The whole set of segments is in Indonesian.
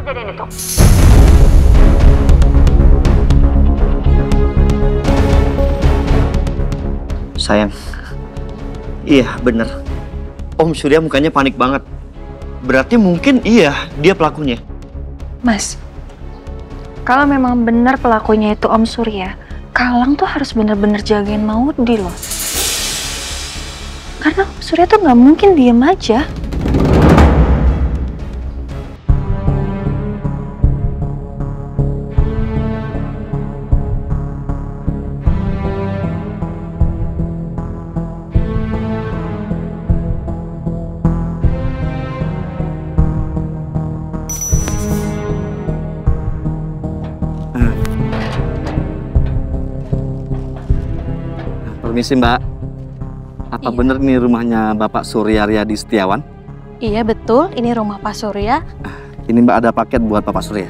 kejadian itu? Sayang, iya bener. Om Surya mukanya panik banget. Berarti mungkin iya dia pelakunya. Mas, kalau memang benar pelakunya itu Om Surya, Kalang tuh harus bener-bener jagain Maudi loh. Karena Om Surya tuh nggak mungkin diem aja. Permisi Mbak, apa bener nih rumahnya Bapak Surya Riyadi Setiawan? Iya betul, ini rumah Pak Surya. Ini Mbak ada paket buat Bapak Surya.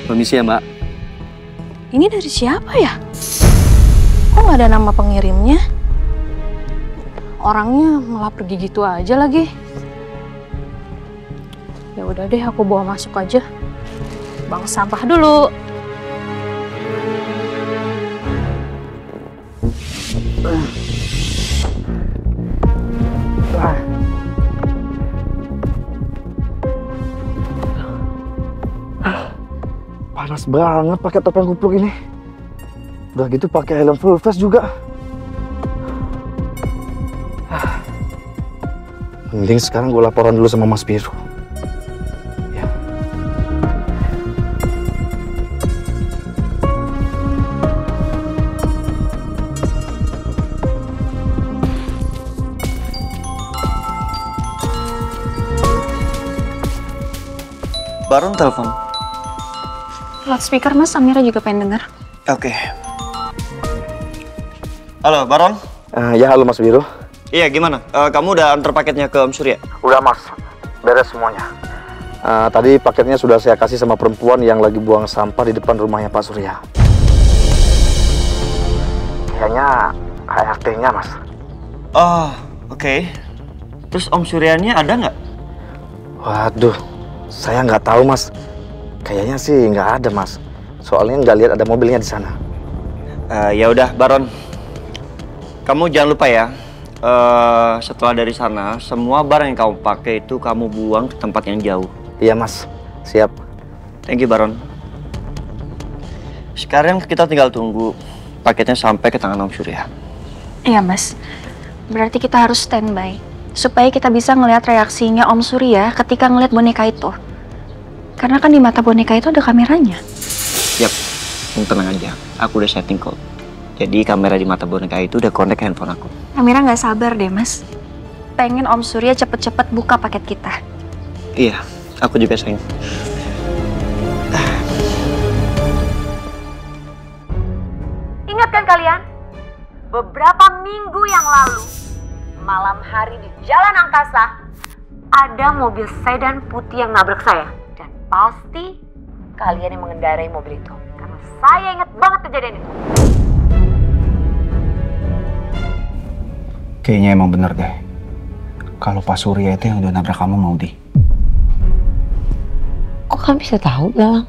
Permisi ya Mbak. Ini dari siapa ya? Kok nggak ada nama pengirimnya? Orangnya malah pergi gitu aja lagi. Ya udah deh, aku bawa masuk aja. Bang sampah dulu. Panas banget pakai topeng kupluk ini. Udah gitu pakai helm full face juga. Mending sekarang gue laporan dulu sama Mas Biru. Ya. Baron telepon. Loudspeaker Mas, Amira juga pengen denger. Oke. Halo, Baron. Ya halo Mas Biru. Iya, gimana? Kamu udah antar paketnya ke Om Surya? Udah Mas, beres semuanya. Tadi paketnya sudah saya kasih sama perempuan yang lagi buang sampah di depan rumahnya Pak Surya. Kayaknya HRT-nya Mas. Oh, oke. Terus Om Suryanya ada nggak? Waduh, saya nggak tahu Mas. Kayaknya sih nggak ada Mas. Soalnya nggak lihat ada mobilnya di sana. Ya udah, Baron. Kamu jangan lupa ya. Setelah dari sana, semua barang yang kamu pakai itu kamu buang ke tempat yang jauh. Iya Mas, siap. Thank you, Baron. Sekarang kita tinggal tunggu paketnya sampai ke tangan Om Surya. Iya Mas, berarti kita harus standby supaya kita bisa ngelihat reaksinya Om Surya ketika ngelihat boneka itu. Karena kan di mata boneka itu ada kameranya. Yap, tenang aja. Aku udah setting code. Jadi kamera di mata boneka itu udah connect handphone aku. Amira nggak sabar deh Mas. Pengen Om Surya cepet-cepet buka paket kita. Iya, aku juga sayang. Ingat kan kalian? Beberapa minggu yang lalu, malam hari di Jalan Angkasa, ada mobil sedan putih yang nabrak saya. Dan pasti kalian yang mengendarai mobil itu. Karena saya ingat banget kejadian itu. Kayaknya emang bener deh. Kalau Pak Surya itu yang udah nabrak kamu, Maudi. Kok kamu bisa tahu, Galang?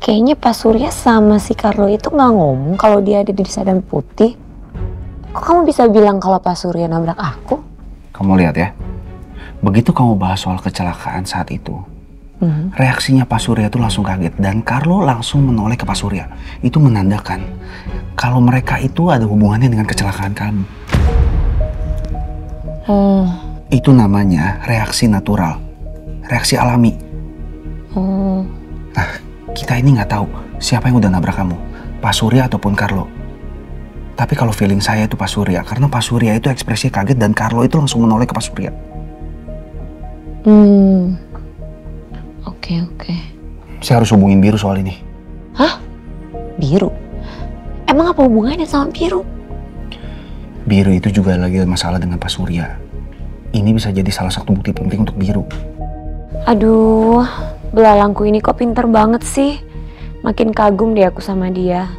Kayaknya Pak Surya sama si Carlo itu nggak ngomong kalau dia ada di sedan putih. Kok kamu bisa bilang kalau Pak Surya nabrak aku? Kamu lihat ya, begitu kamu bahas soal kecelakaan saat itu, reaksinya Pak Surya itu langsung kaget dan Carlo langsung menoleh ke Pak Surya. Itu menandakan kalau mereka itu ada hubungannya dengan kecelakaan kamu. Itu namanya reaksi natural, reaksi alami. Nah, kita ini nggak tahu siapa yang udah nabrak kamu, Pak Surya ataupun Carlo. Tapi kalau feeling saya itu Pak Surya, karena Pak Surya itu ekspresi kaget dan Carlo itu langsung menoleh ke Pak Surya. Oke. Saya harus hubungin Biru soal ini. Hah? Biru? Emang apa hubungannya sama Biru? Biru itu juga lagi ada masalah dengan Pak Surya. Ini bisa jadi salah satu bukti penting untuk Biru. Aduh, belalangku ini kok pinter banget sih. Makin kagum deh aku sama dia.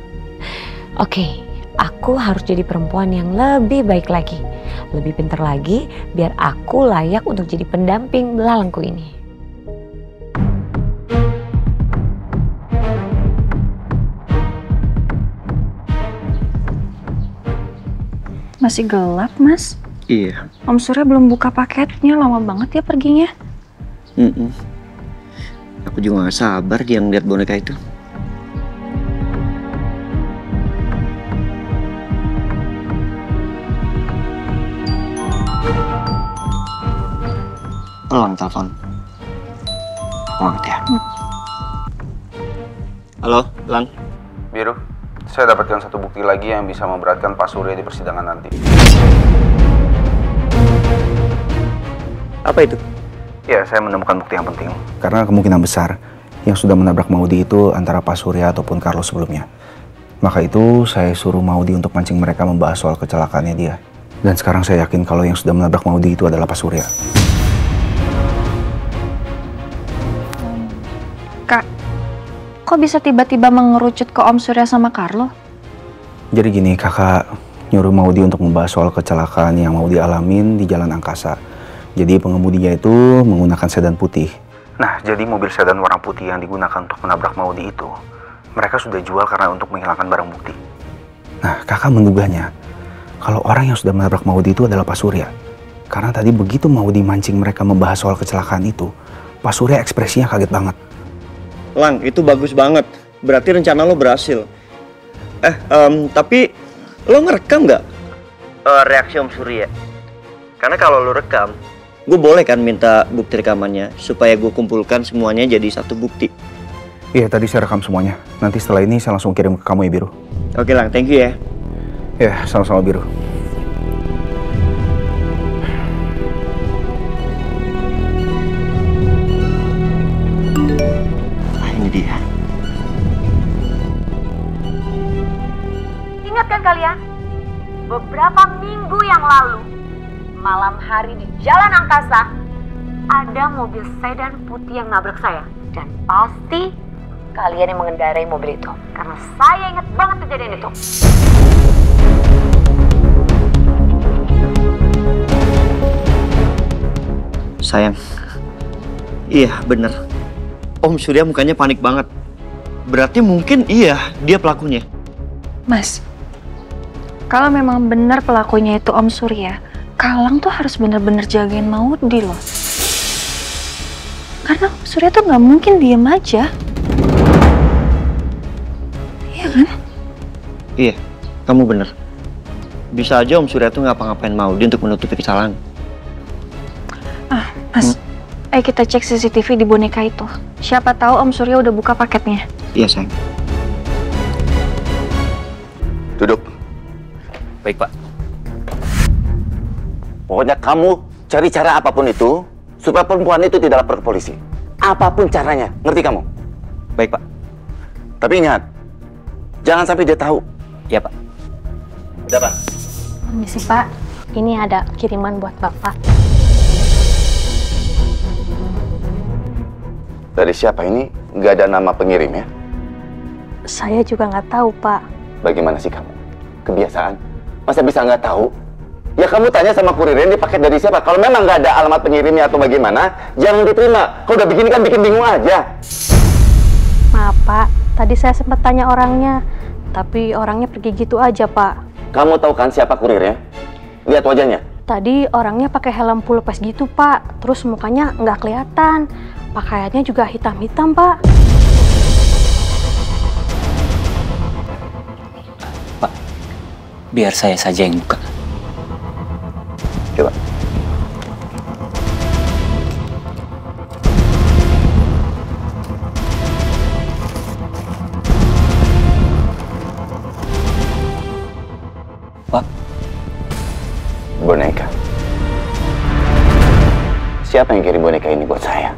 Oke, aku harus jadi perempuan yang lebih baik lagi. Lebih pinter lagi, biar aku layak untuk jadi pendamping belalangku ini. Masih gelap, Mas. Iya. Om Surya belum buka paketnya, lama banget ya perginya. Aku juga gak sabar dia ngeliat boneka itu. Lang telepon. Aku angkat ya. Halo, Lang. Biru, saya dapatkan satu bukti lagi yang bisa memberatkan Pak Surya di persidangan nanti. Apa itu? Ya, saya menemukan bukti yang penting. Karena kemungkinan besar yang sudah menabrak Maudi itu antara Pak Surya ataupun Carlos sebelumnya. Maka itu saya suruh Maudi untuk mancing mereka membahas soal kecelakaannya dia. Dan sekarang saya yakin kalau yang sudah menabrak Maudi itu adalah Pak Surya. Kak, kok bisa tiba-tiba mengerucut ke Om Surya sama Carlo? Jadi gini, kakak nyuruh Maudi untuk membahas soal kecelakaan yang Maudi alamin di Jalan Angkasa. Jadi pengemudinya itu menggunakan sedan putih. Nah, jadi mobil sedan warna putih yang digunakan untuk menabrak Maudi itu, mereka sudah jual karena untuk menghilangkan barang bukti. Nah, kakak menduganya kalau orang yang sudah menabrak Maudi itu adalah Pak Surya. Karena tadi begitu Maudi mancing mereka membahas soal kecelakaan itu, Pak Surya ekspresinya kaget banget. Lang, itu bagus banget. Berarti rencana lo berhasil. Tapi lo ngerekam nggak reaksi Om Surya? Karena kalau lo rekam, gue boleh kan minta bukti rekamannya supaya gue kumpulkan semuanya jadi satu bukti. Iya, tadi saya rekam semuanya. Nanti setelah ini saya langsung kirim ke kamu ya, Biru. Oke, Lang, thank you ya. Ya, sama-sama, Biru. Ini dia. Ingat kan kalian? Beberapa minggu yang lalu, malam hari di Jalan Angkasa, ada mobil sedan putih yang nabrak saya. Dan pasti kalian yang mengendarai mobil itu. Karena saya ingat banget kejadian itu. Sayang. Iya, bener. Om Surya mukanya panik banget. Berarti mungkin iya dia pelakunya. Mas, kalau memang benar pelakunya itu Om Surya, Kalang tuh harus benar-benar jagain Maudi loh. Karena Om Surya tuh nggak mungkin diem aja. Iya kan? Iya, kamu bener. Bisa aja Om Surya tuh ngapa-ngapain Maudi untuk menutupi kesalahan. Mas, ayo kita cek CCTV di boneka itu. Siapa tahu Om Surya udah buka paketnya. Iya, sayang. Duduk. Baik, Pak. Pokoknya kamu cari cara apapun itu supaya perempuan itu tidak lapor ke polisi. Apapun caranya, ngerti kamu? Baik, Pak. Tapi ingat, jangan sampai dia tahu. Iya, Pak. Udah, Pak. Permisi, Pak. Ini ada kiriman buat Bapak. Dari siapa ini? Nggak ada nama pengirim ya? Saya juga nggak tahu, Pak. Bagaimana sih kamu? Kebiasaan? Masa bisa nggak tahu? Ya kamu tanya sama kurirnya ini paket dari siapa. Kalau memang nggak ada alamat pengirimnya atau bagaimana, jangan diterima. Kalau udah begini kan bikin bingung aja. Maaf, Pak. Tadi saya sempat tanya orangnya, tapi orangnya pergi gitu aja, Pak. Kamu tahu kan siapa kurirnya? Lihat wajahnya. Tadi orangnya pakai helm full face gitu, Pak. Terus mukanya nggak kelihatan. Pakaiannya juga hitam-hitam, Pak. Pak, biar saya saja yang buka. Coba. Pak. Boneka. Siapa yang kirim boneka ini buat saya?